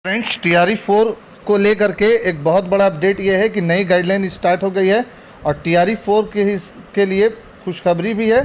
Friends, TRE 4 को लेकर के एक बहुत बड़ा अपडेट ये है कि नई गाइडलाइन स्टार्ट हो गई है और TRE 4 के लिए खुशखबरी भी है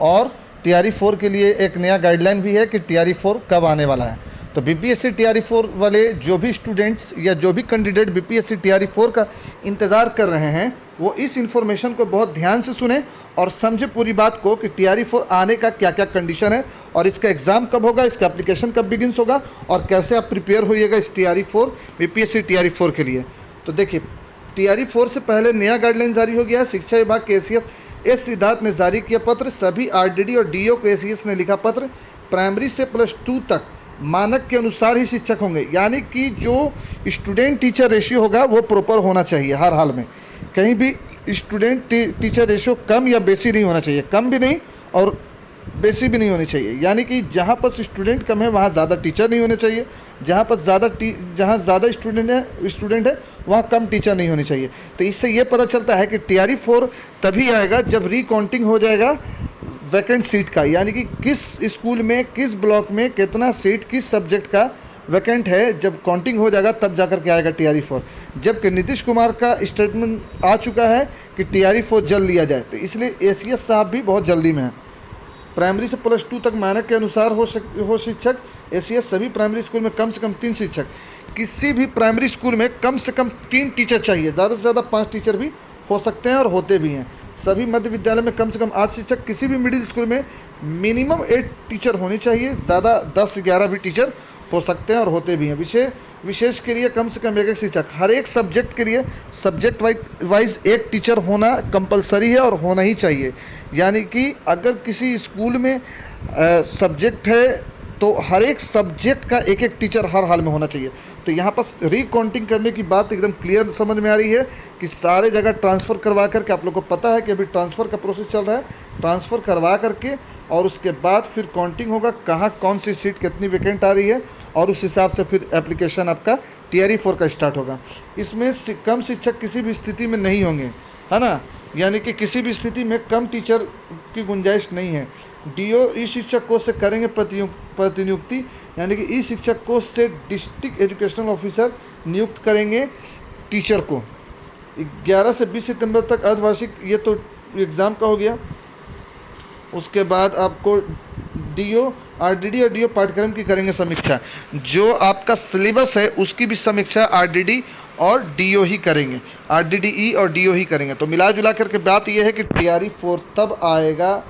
और TRE 4 के लिए एक नया गाइडलाइन भी है कि TRE 4 कब आने वाला है। तो BPSC TRE 4 वाले जो भी स्टूडेंट्स या जो भी कैंडिडेट BPSC TRE 4 का इंतज़ार कर रहे हैं वो इस इन्फॉर्मेशन को बहुत ध्यान से सुने और समझे पूरी बात को कि TRE 4 आने का क्या क्या कंडीशन है और इसका एग्ज़ाम कब होगा, इसका एप्लीकेशन कब बिगिनस होगा और कैसे आप प्रिपेयर होइएगा इस TRE 4 BPSC TRE 4 के लिए। तो देखिए, TRE 4 से पहले नया गाइडलाइन जारी हो गया है। शिक्षा विभाग के ACS एस सिद्धार्थ ने जारी किया पत्र। सभी RDD और DO को ACS ने लिखा पत्र। प्राइमरी से +2 तक मानक के अनुसार ही शिक्षक होंगे, यानी कि जो स्टूडेंट टीचर रेशियो होगा वो प्रॉपर होना चाहिए हर हाल में। कहीं भी स्टूडेंट टीचर रेशियो कम या बेसी नहीं होना चाहिए, कम भी नहीं और बेसी भी नहीं होनी चाहिए। यानी कि जहाँ पर स्टूडेंट कम है वहाँ ज़्यादा टीचर नहीं होने चाहिए, जहाँ ज़्यादा स्टूडेंट है वहाँ कम टीचर नहीं होनी चाहिए। तो इससे ये पता चलता है कि TRE 4 तभी आएगा जब रिकाउंटिंग हो जाएगा वैकेंट सीट का, यानी कि किस स्कूल में किस ब्लॉक में कितना सीट किस सब्जेक्ट का वैकेंट है। जब काउंटिंग हो जाएगा तब जाकर के आएगा TRE 4। जबकि नीतीश कुमार का स्टेटमेंट आ चुका है कि TRE 4 जल्द लिया जाए, तो इसलिए ACS साहब भी बहुत जल्दी में हैं। प्राइमरी से +2 तक मानक के अनुसार हो शिक्षक। ACS सभी प्राइमरी स्कूल में कम से कम 3 शिक्षक। किसी भी प्राइमरी स्कूल में कम से कम 3 टीचर चाहिए, ज़्यादा से ज़्यादा 5 टीचर भी हो सकते हैं और होते भी हैं। सभी मध्य विद्यालय में कम से कम 8 शिक्षक। किसी भी मिडिल स्कूल में मिनिमम 8 टीचर होने चाहिए, ज़्यादा 10-11 भी टीचर हो सकते हैं और होते भी हैं। विशेष के लिए कम से कम 1 शिक्षक। हर एक सब्जेक्ट के लिए सब्जेक्ट वाइज 1 टीचर होना कंपलसरी है और होना ही चाहिए। यानी कि अगर किसी स्कूल में सब्जेक्ट है तो हर एक सब्जेक्ट का 1 टीचर हर हाल में होना चाहिए। तो यहाँ पर रिकाउंटिंग करने की बात एकदम क्लियर समझ में आ रही है कि सारे जगह ट्रांसफ़र करवा करके, आप लोग को पता है कि अभी ट्रांसफ़र का प्रोसेस चल रहा है, ट्रांसफ़र करवा करके और उसके बाद फिर काउंटिंग होगा कहाँ कौन सी सीट कितनी वैकेंट आ रही है और उस हिसाब से फिर एप्लीकेशन आपका TRE 4 का स्टार्ट होगा। इसमें कम शिक्षक किसी भी स्थिति में नहीं होंगे, है ना, यानी कि किसी भी स्थिति में कम टीचर की गुंजाइश नहीं है। DO ई शिक्षक कोष से करेंगे प्रतिनियुक्ति, यानी कि ई शिक्षक कोष से डिस्ट्रिक्ट एजुकेशनल ऑफिसर नियुक्त करेंगे टीचर को। 11 से 20 सितंबर तक अर्धवार्षिक, ये तो एग्ज़ाम का हो गया। उसके बाद आपको DO RDD और DO पाठ्यक्रम की करेंगे समीक्षा। जो आपका सिलेबस है उसकी भी समीक्षा RDD और DO ही करेंगे, RDDE और DO ही करेंगे। तो मिला जुला करके बात यह है कि TRE 4 तब आएगा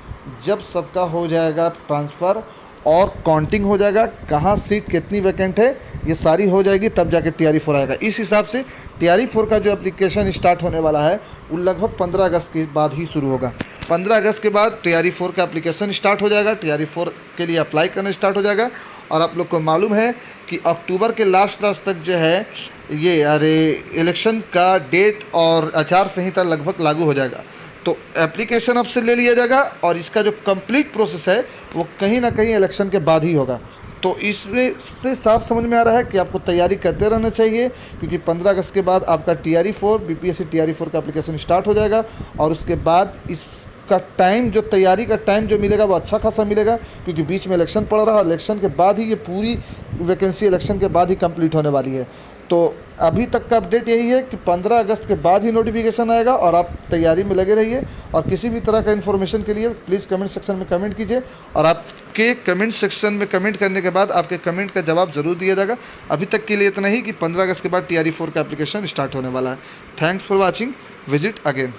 जब सबका हो जाएगा ट्रांसफ़र और काउंटिंग हो जाएगा, कहाँ सीट कितनी वैकेंट है ये सारी हो जाएगी, तब जाके TRE 4 आएगा। इस हिसाब से TRE 4 का जो एप्लीकेशन स्टार्ट होने वाला है वो लगभग 15 अगस्त के बाद ही शुरू होगा। 15 अगस्त के बाद TRE 4 का एप्लीकेशन स्टार्ट हो जाएगा, TRE 4 के लिए अप्लाई करना स्टार्ट हो जाएगा। और आप लोग को मालूम है कि अक्टूबर के लास्ट तक जो है ये इलेक्शन का डेट और आचार संहिता लगभग लागू हो जाएगा। तो एप्लीकेशन अब से ले लिया जाएगा और इसका जो कंप्लीट प्रोसेस है वो कहीं ना कहीं इलेक्शन के बाद ही होगा। तो इसमें से साफ समझ में आ रहा है कि आपको तैयारी करते रहना चाहिए, क्योंकि 15 अगस्त के बाद आपका TRE 4 BPSC TRE 4 का एप्लीकेशन स्टार्ट हो जाएगा और उसके बाद इसका टाइम, जो तैयारी का टाइम जो मिलेगा वो अच्छा खासा मिलेगा, क्योंकि बीच में इलेक्शन पड़ रहा है और इलेक्शन के बाद ही ये पूरी वैकेंसी इलेक्शन के बाद ही कंप्लीट होने वाली है। तो अभी तक का अपडेट यही है कि 15 अगस्त के बाद ही नोटिफिकेशन आएगा और आप तैयारी में लगे रहिए। और किसी भी तरह का इन्फॉर्मेशन के लिए प्लीज़ कमेंट सेक्शन में कमेंट कीजिए और आपके कमेंट सेक्शन में कमेंट करने के बाद आपके कमेंट का जवाब ज़रूर दिया जाएगा। अभी तक के लिए इतना ही कि 15 अगस्त के बाद TRE 4 का एप्लीकेशन स्टार्ट होने वाला है। Thanks for watching, visit again.